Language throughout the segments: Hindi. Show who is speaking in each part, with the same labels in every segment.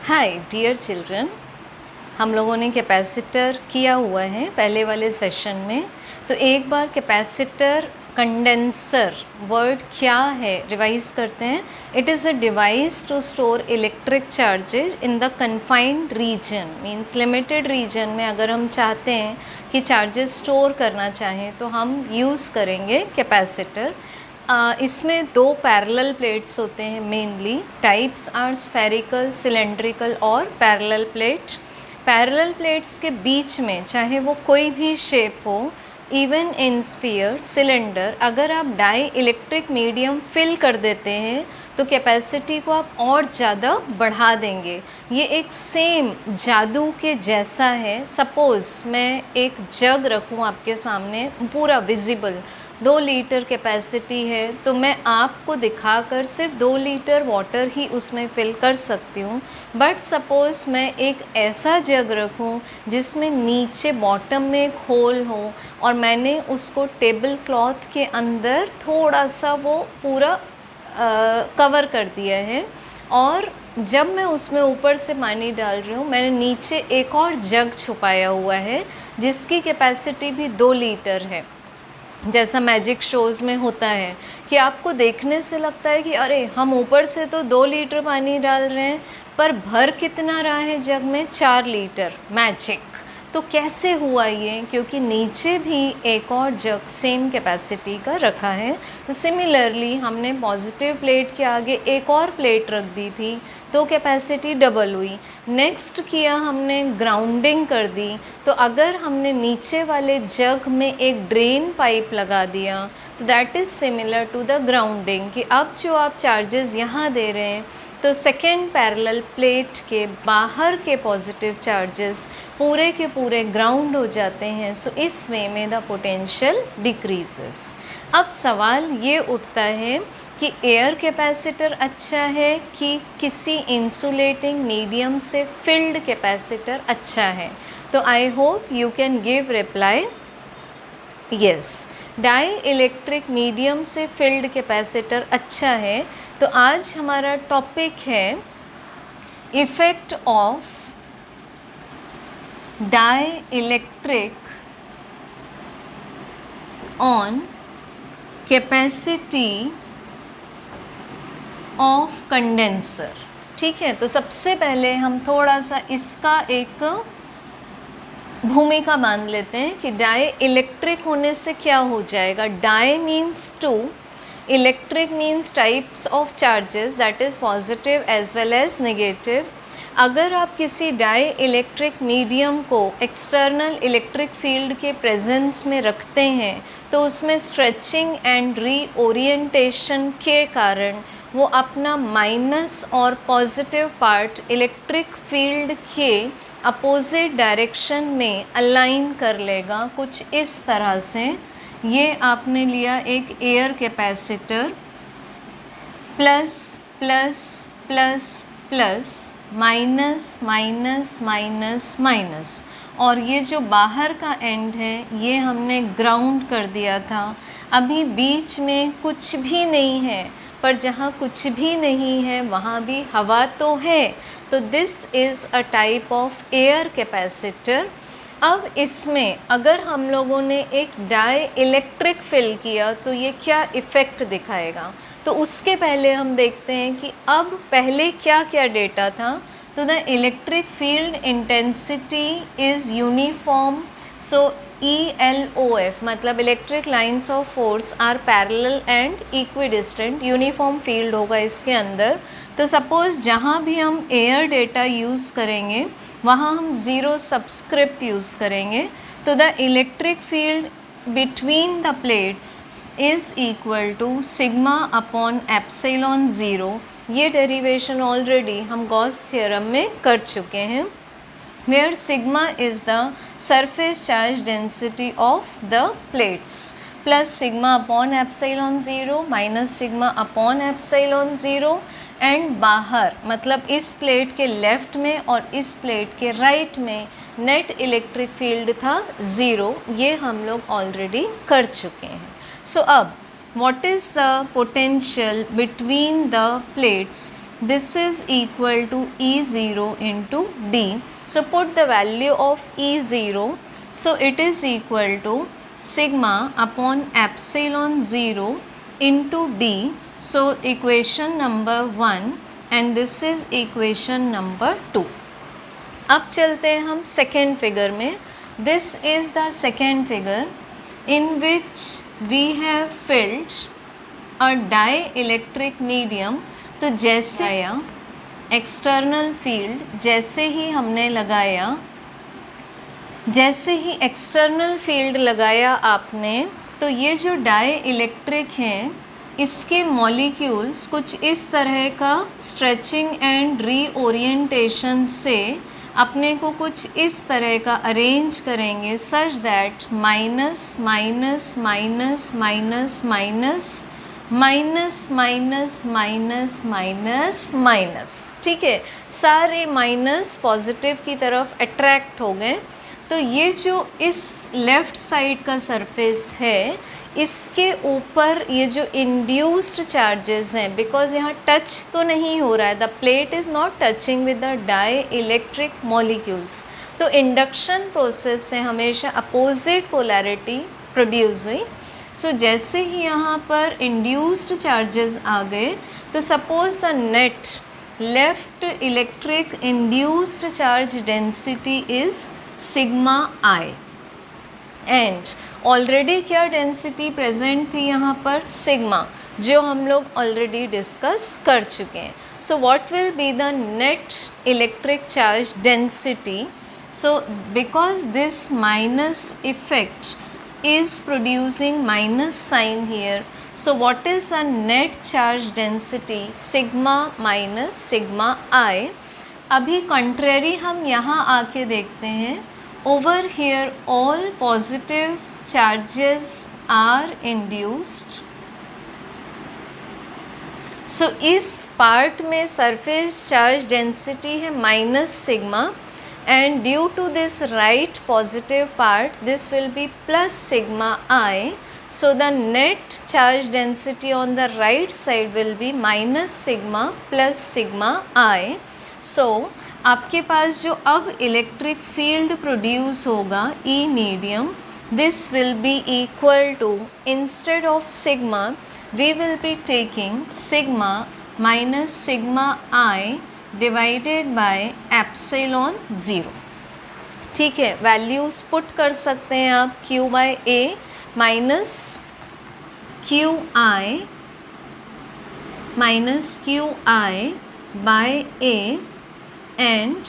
Speaker 1: हाय डियर चिल्ड्रन, हम लोगों ने कैपेसिटर किया हुआ है पहले वाले सेशन में। तो एक बार कैपेसिटर कंडेंसर वर्ड क्या है रिवाइज करते हैं। It is a device to store electric charges in the confined region, means limited region में अगर हम चाहते हैं कि चार्जेस स्टोर करना चाहें तो हम यूज़ करेंगे कैपेसिटर। इसमें दो पैरेलल प्लेट्स होते हैं mainly. Types are spherical, cylindrical और पैरेलल प्लेट। पैरेलल प्लेट्स के बीच में चाहे वो कोई भी शेप हो, इवन इन स्फीयर, सिलेंडर, अगर आप डाई इलेक्ट्रिक मीडियम फिल कर देते हैं तो कैपेसिटी को आप और ज़्यादा बढ़ा देंगे। ये एक सेम जादू के जैसा है। सपोज़ मैं एक जग रखूं आपके सामने पूरा विजिबल, 2 लीटर कैपेसिटी है, तो मैं आपको दिखाकर सिर्फ 2 लीटर वाटर ही उसमें फिल कर सकती हूँ। बट सपोज़ मैं एक ऐसा जग रखूँ जिसमें नीचे बॉटम में एक होल हो और मैंने उसको टेबल क्लॉथ के अंदर थोड़ा सा वो पूरा कवर कर दिया है, और जब मैं उसमें ऊपर से पानी डाल रही हूँ मैंने नीचे एक और जग छुपाया हुआ है जिसकी कैपेसिटी भी 2 लीटर है। जैसा मैजिक शोज़ में होता है कि आपको देखने से लगता है कि अरे हम ऊपर से तो 2 लीटर पानी डाल रहे हैं, पर भर कितना रहा है जग में? 4 लीटर। मैजिक। तो कैसे हुआ ये? क्योंकि नीचे भी एक और जग सेम कैपेसिटी का रखा है। तो सिमिलरली हमने पॉजिटिव प्लेट के आगे एक और प्लेट रख दी थी तो कैपेसिटी डबल हुई। नेक्स्ट किया हमने ग्राउंडिंग कर दी। तो अगर हमने नीचे वाले जग में एक ड्रेन पाइप लगा दिया तो that is similar to the grounding, कि अब जो आप चार्जेस यहाँ दे रहे हैं तो सेकेंड पैरेलल प्लेट के बाहर के पॉजिटिव चार्जेस पूरे के पूरे ग्राउंड हो जाते हैं। सो इस वे में द पोटेंशियल डिक्रीजेस। अब सवाल ये उठता है कि एयर कैपेसिटर अच्छा है कि किसी इंसुलेटिंग मीडियम से फिल्ड कैपेसिटर अच्छा है? तो I hope you can give reply yes, dielectric medium से फिल्ड कैपेसिटर अच्छा है। तो आज हमारा टॉपिक है effect of dielectric on capacity of condenser. ठीक है, तो सबसे पहले हम थोड़ा सा इसका एक भूमिका मान लेते हैं कि डाई इलेक्ट्रिक होने से क्या हो जाएगा। Di means 2, electric means types of charges, that is positive as well as negative. अगर आप किसी डाई इलेक्ट्रिक मीडियम को एक्सटर्नल इलेक्ट्रिक फील्ड के प्रेजेंस में रखते हैं तो उसमें स्ट्रेचिंग एंड रीओरिएंटेशन के कारण वो अपना माइनस और पॉजिटिव पार्ट इलेक्ट्रिक फील्ड के अपोजिट डायरेक्शन में अलाइन कर लेगा, कुछ इस तरह से। ये आपने लिया एक air capacitor, plus plus plus plus, minus minus minus minus, और ये जो बाहर का एंड है ये हमने ग्राउंड कर दिया था। अभी बीच में कुछ भी नहीं है, पर जहाँ कुछ भी नहीं है वहाँ भी हवा तो है। तो this is a type of air capacitor. अब इसमें अगर हम लोगों ने एक डाई इलेक्ट्रिक फिल किया तो ये क्या इफ़ेक्ट दिखाएगा, तो उसके पहले हम देखते हैं कि अब पहले क्या क्या डेटा था। तो the electric field intensity is uniform, so ELOF मतलब electric lines of force are parallel and equidistant, uniform field होगा इसके अंदर। तो सपोज़ जहाँ भी हम एयर डेटा यूज़ करेंगे वहाँ हम 0 सबस्क्रिप्ट यूज़ करेंगे। तो the electric field between the plates is equal to sigma upon epsilon 0। ये डेरिवेशन ऑलरेडी हम गॉस थ्योरम में कर चुके हैं, where sigma is the surface charge density of the plates, plus sigma upon epsilon 0 minus sigma upon epsilon 0, and बाहर मतलब इस प्लेट के लेफ़्ट में और इस प्लेट के राइट में नेट इलेक्ट्रिक फील्ड था 0। ये हम लोग ऑलरेडी कर चुके हैं। सो अब what is the potential between the plates this is equal to E0 into D. So put the value of E0. So it is equal to sigma upon epsilon 0 into D. So equation number 1 and this is equation number 2. अब चलते हैं हम सेकेंड फिगर में. This is the second figure in which we have filled a dielectric medium. तो जैसे आया एक्सटर्नल फील्ड, जैसे ही हमने लगाया, जैसे ही एक्सटर्नल फील्ड लगाया आपने, तो ये जो डाईइलेक्ट्रिक हैं इसके मॉलिक्यूल्स कुछ इस तरह का स्ट्रेचिंग एंड रीओरिएंटेशन से अपने को कुछ इस तरह का अरेंज करेंगे such that minus minus minus minus minus minus minus minus minus minus. ठीक है, सारे माइनस पॉजिटिव की तरफ अट्रैक्ट हो गए. तो ये जो इस लेफ़्ट साइड का सरफेस है इसके ऊपर ये जो इंड्यूस्ड चार्जेस हैं, बिकॉज यहाँ टच तो नहीं हो रहा है, the plate is not touching with the dielectric molecules. तो इंडक्शन प्रोसेस से हमेशा अपोजिट पोलैरिटी प्रोड्यूस हुई. सो जैसे ही यहाँ पर इंड्यूस्ड चार्जेस आ गए, तो suppose the net left electric induced charge density is sigma I. And already क्या डेंसिटी प्रेजेंट थी यहाँ पर, सिग्मा, जो हम लोग ऑलरेडी डिस्कस कर चुके हैं. सो what will be the net electric charge density. So because this minus effect is producing minus sign here, so what is the net charge density, sigma minus sigma I. अभी contrary हम यहाँ आके देखते हैं, over here all positive charges are induced. so इस part में surface charge density है minus sigma, and due to this right positive part this will be plus sigma I. So the net charge density on the right side will be minus sigma plus sigma I. So आपके पास जो अब इलेक्ट्रिक फील्ड प्रोड्यूस होगा E medium, this will be equal to, instead of sigma we will be taking sigma minus sigma I divided by epsilon 0. ठीक है, वैल्यूज़ पुट कर सकते हैं आप Q by A minus Q I by A and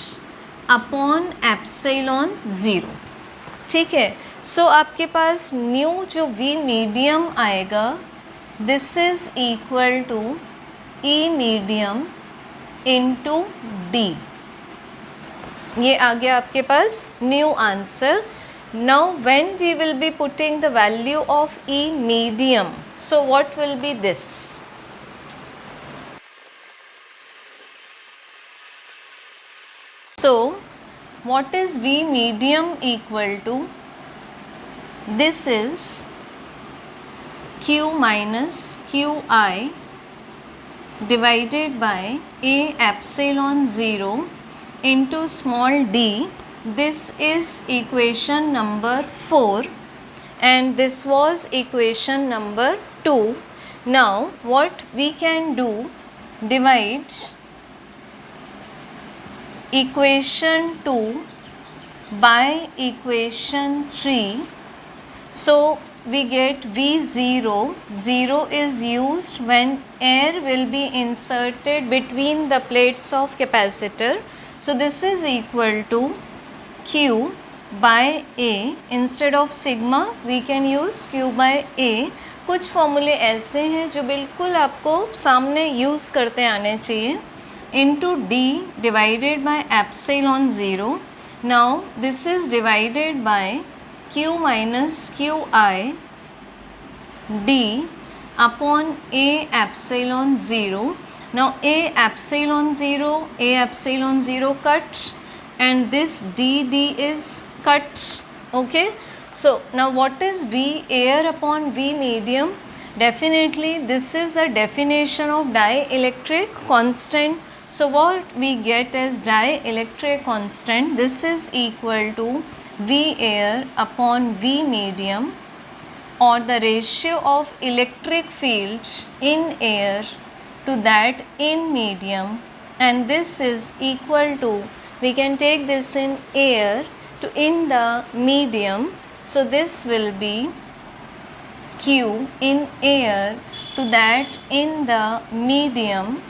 Speaker 1: upon epsilon 0. ठीक है, सो आपके पास न्यू जो V मीडियम आएगा, this is equal to E medium into D. ये आ गया आपके पास new answer. Now when we will be putting the value of E medium, so what will be this? So what is V medium equal to? This is Q minus QI divided by A epsilon 0 into small d. This is equation number 4 and this was equation number 2. Now what we can do, divide equation 2 by equation 3. So we get V0. 0 is used when air will be inserted between the plates of capacitor. So this is equal to Q by A. Instead of sigma we can use Q by A. कुछ फॉर्मूले ऐसे हैं जो बिल्कुल आपको सामने यूज़ करते आने चाहिए. into D divided by epsilon 0. Now this is divided by Q minus QI D upon A epsilon 0. Now A epsilon 0 cut and this DD is cut. Okay. So now what is V air upon V medium? Definitely this is the definition of dielectric constant. So what we get as dielectric constant, this is equal to V air upon V medium, or the ratio of electric field in air to that in medium, and this is equal to, we can take this in air to in the medium, so this will be Q in air to that in the medium,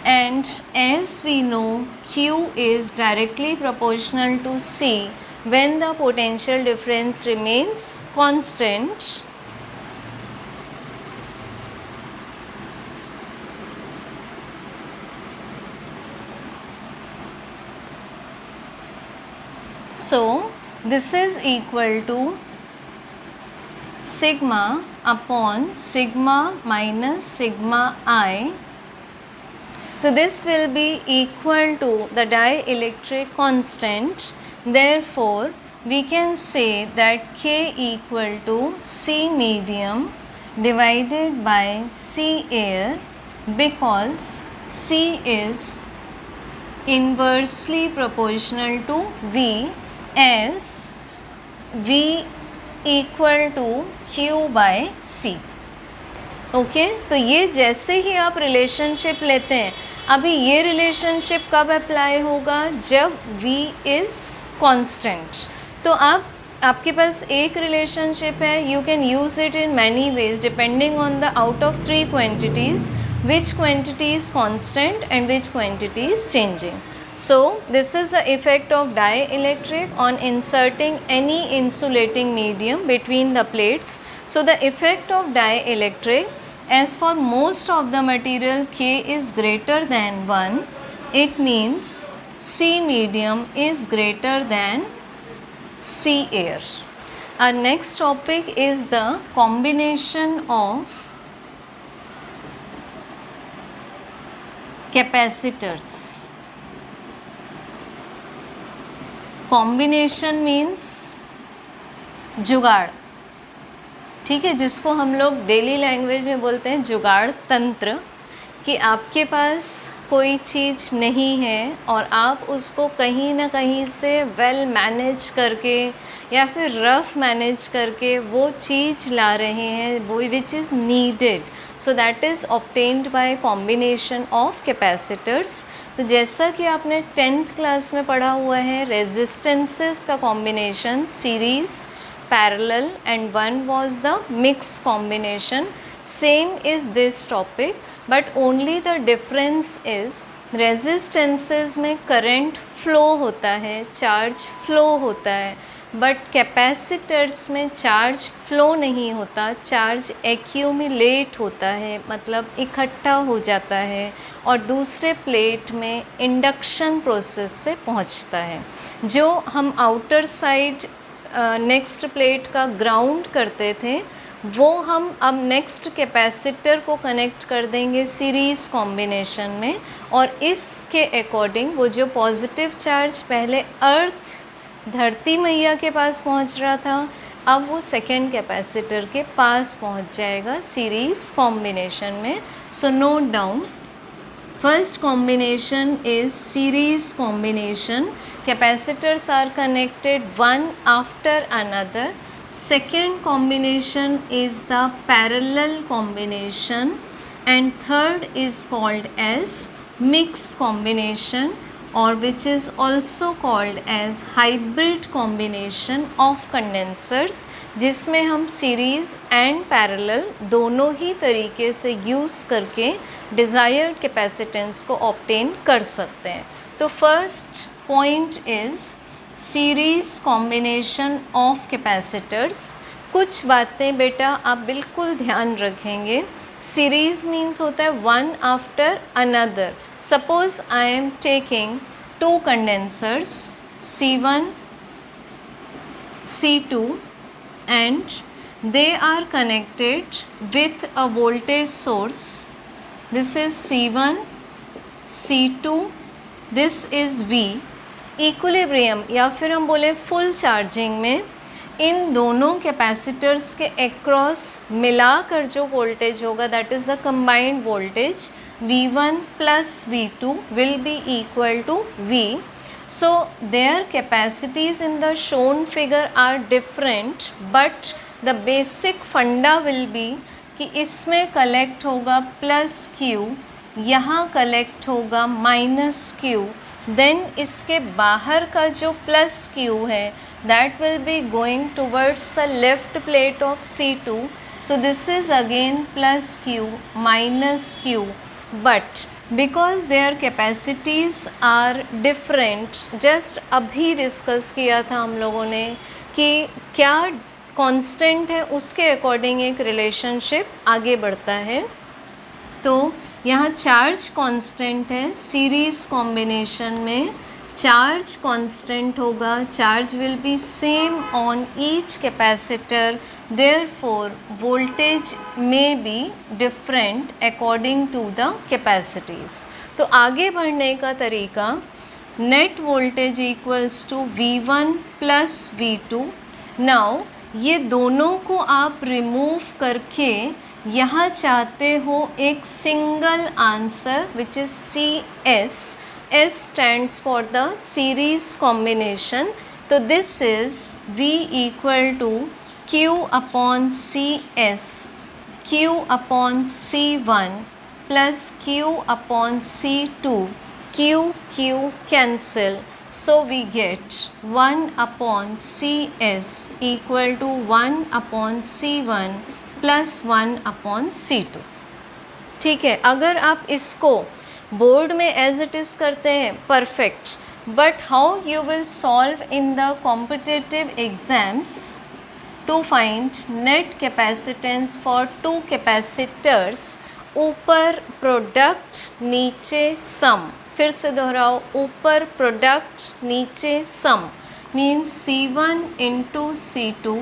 Speaker 1: and as we know Q is directly proportional to C when the potential difference remains constant. So this is equal to sigma upon sigma minus sigma I. So this will be equal to the dielectric constant. Therefore we can say that K equal to C medium divided by C air, because C is inversely proportional to V, as V equal to Q by C. Okay तो ये जैसे ही आप रिलेशनशिप लेते हैं, अभी ये रिलेशनशिप कब अप्लाई होगा, जब V इज़ कांस्टेंट। तो अब आपके पास एक रिलेशनशिप है, you can use it in many ways depending on the out of 3 quantities, which quantity is constant and which quantity is changing. So this is the effect of dielectric on inserting any insulating medium between the plates. So the effect of dielectric, as for most of the material K is greater than 1, it means C medium is greater than C air. Our next topic is the combination of capacitors. Combination means जुगाड़, ठीक है, जिसको हम लोग डेली लैंग्वेज में बोलते हैं जुगाड़ तंत्र, कि आपके पास कोई चीज़ नहीं है और आप उसको कहीं ना कहीं से वेल मैनेज करके या फिर रफ मैनेज करके वो चीज़ ला रहे हैं, वो which is needed, so that is obtained by combination of capacitors. तो जैसा कि आपने 10th क्लास में पढ़ा हुआ है, रेजिस्टेंसेस का combination series, parallel and one was the mix combination. Same is this topic, but only the difference is resistances में करंट फ्लो होता है, चार्ज फ्लो होता है, बट कैपेसिटर्स में चार्ज फ्लो नहीं होता, चार्ज एक्यूमुलेट होता है, मतलब इकट्ठा हो जाता है और दूसरे प्लेट में इंडक्शन प्रोसेस से पहुंचता है। जो हम आउटर साइड नेक्स्ट प्लेट का ग्राउंड करते थे, वो हम अब नेक्स्ट कैपेसिटर को कनेक्ट कर देंगे सीरीज़ कॉम्बिनेशन में, और इसके अकॉर्डिंग वो जो पॉजिटिव चार्ज पहले अर्थ धरती मैया के पास पहुंच रहा था, अब वो सेकेंड कैपेसिटर के पास पहुंच जाएगा सीरीज़ कॉम्बिनेशन में। So note down, first combination is series combination, capacitors are connected one after another. Second combination is the parallel combination, and third is called as mixed combination, or which is also called as hybrid combination of condensers, जिसमें हम series and parallel दोनों ही तरीके से यूज़ करके desired capacitance को obtain कर सकते हैं। तो first point is series combination of capacitors। कुछ बातें बेटा आप बिल्कुल ध्यान रखेंगे। सीरीज़ मीन्स होता है one after another. Suppose I am taking two condensers C1 C2 and they are connected with a voltage source. This is C1 C2, this is V। Equilibrium या फिर हम बोले फुल चार्जिंग में इन दोनों कैपेसिटर्स के अक्रॉस मिलाकर जो वोल्टेज होगा that is the combined voltage V1 plus V2 will be equal to V. So their capacities in the shown figure are different, but the basic funda will be कि इसमें कलेक्ट होगा प्लस Q, यहाँ कलेक्ट होगा माइनस Q, देन इसके बाहर का जो प्लस Q है that will be going towards the left plate of C2. So this is again plus Q minus Q, but because their capacities are different, just अभी डिस्कस किया था हम लोगों ने कि क्या कांस्टेंट है उसके अकॉर्डिंग एक रिलेशनशिप आगे बढ़ता है। तो यहाँ चार्ज कांस्टेंट है, सीरीज़ कॉम्बिनेशन में चार्ज कांस्टेंट होगा, charge will be same on each capacitor, therefore voltage may be different according to the capacities. तो आगे बढ़ने का तरीका net voltage equals to V1 plus V2। Now ये दोनों को आप रिमूव करके यहाँ चाहते हो एक single answer which is CS. S stands for the series combination. तो this is V equal to Q upon CS, Q upon C1 plus Q upon C2, Q cancel. So we get 1 upon CS equal to 1 upon C1 plus 1 upon C2. ठीक है, अगर आप इसको बोर्ड में एज इट इज़ करते हैं perfect, but how you will solve in the competitive exams to find net capacitance for two capacitors, ऊपर प्रोडक्ट नीचे सम, फिर से दोहराओ, ऊपर प्रोडक्ट नीचे sum means C1 into C2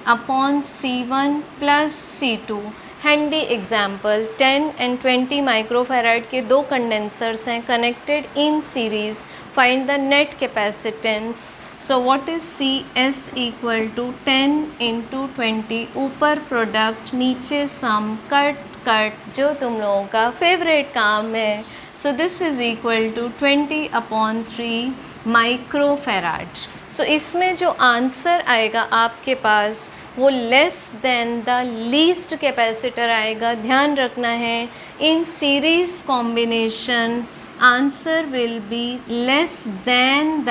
Speaker 1: upon C1 plus C2। Handy example 10 and 20 microfarad के दो कंडेंसर्स हैं connected in series, find the net capacitance. So what is CS equal to 10 into 20, ऊपर प्रोडक्ट नीचे सम, कट जो तुम लोगों का फेवरेट काम है। So this is equal to 20 upon 3 microfarad. So इसमें जो आंसर आएगा आपके पास वो less than the least capacitor आएगा। ध्यान रखना है in series combination answer will be less than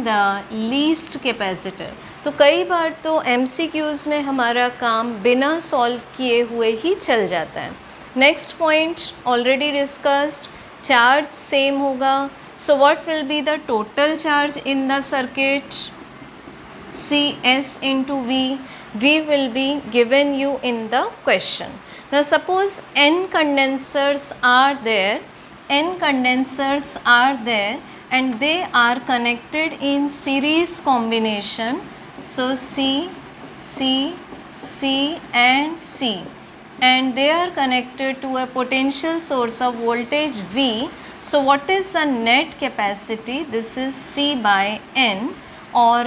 Speaker 1: the least capacitor. तो कई बार तो MCQs में हमारा काम बिना सॉल्व किए हुए ही चल जाता है। Next point already discussed, charge same होगा। So what will be the total charge in the circuit? CS into V. V will be given you in the question. Now suppose n condensers are there and they are connected in series combination. So C and C, and they are connected to a potential source of voltage V. So what is the net capacity? This is C by N, or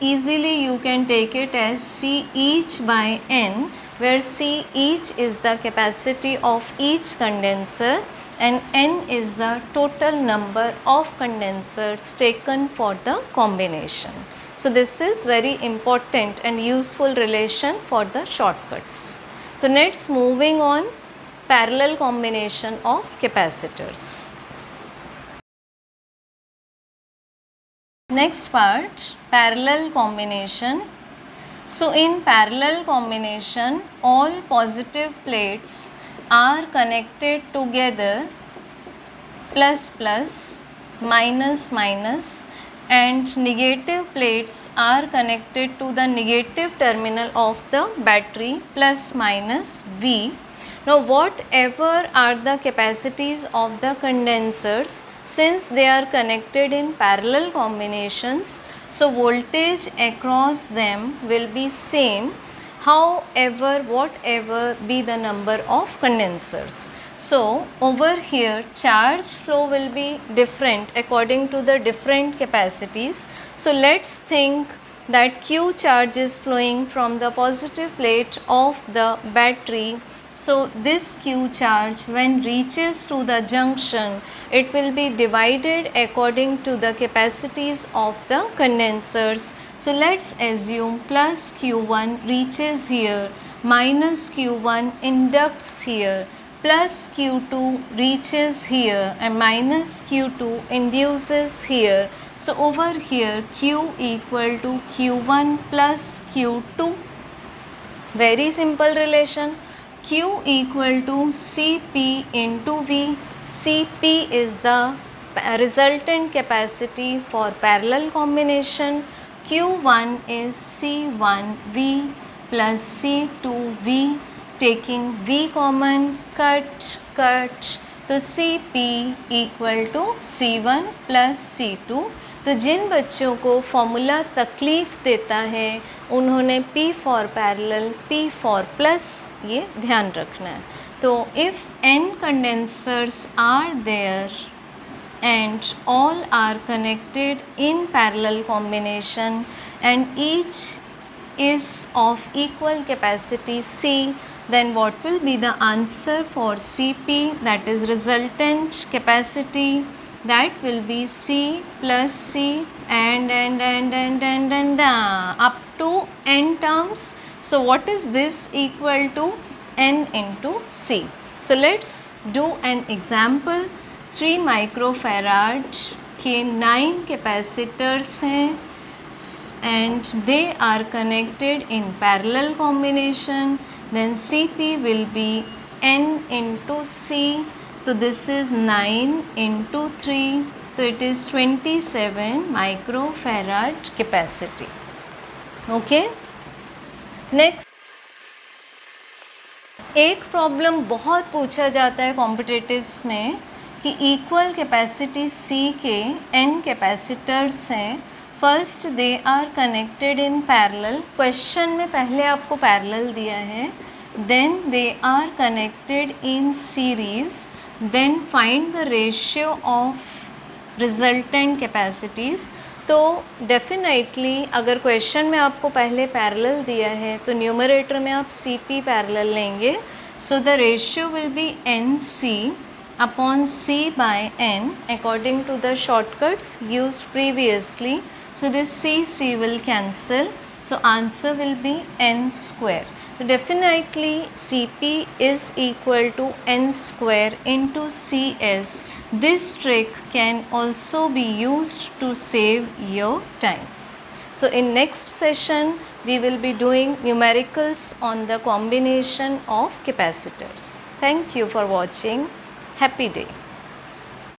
Speaker 1: easily you can take it as C each by N, where C each is the capacity of each condenser and N is the total number of condensers taken for the combination. So this is very important and useful relation for the shortcuts. So next, moving on, parallel combination of capacitors. Next part, parallel combination. So in parallel combination, all positive plates are connected together, plus plus, minus minus, and negative plates are connected to the negative terminal of the battery, plus minus V. Now whatever are the capacities of the condensers, since they are connected in parallel combinations, so voltage across them will be same, however whatever be the number of condensers. So over here charge flow will be different according to the different capacities. So let's think that Q charge is flowing from the positive plate of the battery. So this Q charge, when reaches to the junction, it will be divided according to the capacities of the condensers. So let's assume plus Q1 reaches here, minus Q1 inducts here, plus Q2 reaches here, and minus Q2 induces here. So over here Q equal to Q1 plus Q2. Very simple relation. Q equal to Cp into V. Cp is the resultant capacity for parallel combination. Q1 is C1V plus C2V. Taking V common, cut. तो Cp equal to C1 plus C2. तो जिन बच्चों को फॉर्मूला तकलीफ़ देता है उन्होंने P for parallel, P for plus ये ध्यान रखना है. तो if n condensers are there and all are connected in parallel combination and each is of equal capacity C, then what will be the answer for Cp, that is resultant capacity? That will be C plus C and up to n terms. So what is this equal to? N into C. So let's do an example. 3 microfarad के 9 capacitors हैं and they are connected in parallel combination. Then Cp will be N into C. So this is 9 into 3. So it is 27 microfarad capacity. Okay. Next. एक प्रॉब्लम बहुत पूछा जाता है कॉम्पिटिटिव्स में कि इक्वल कैपेसिटी C के n कैपेसिटर्स हैं. First they are connected in parallel. Question में पहले आपको पैरेलल दिया है. Then they are connected in series. Then find the ratio of resultant capacities. तो डेफिनेटली अगर क्वेश्चन में आपको पहले पैरेलल दिया है तो न्यूमरेटर में आप Cp पैरेलल लेंगे. So the ratio will be Nc upon C by N according to the shortcuts used previously. So this C will cancel. So answer will be N square. So definitely Cp is equal to N square into Cs. This trick can also be used to save your time. So in next session we will be doing numericals on the combination of capacitors. Thank you for watching. Happy day.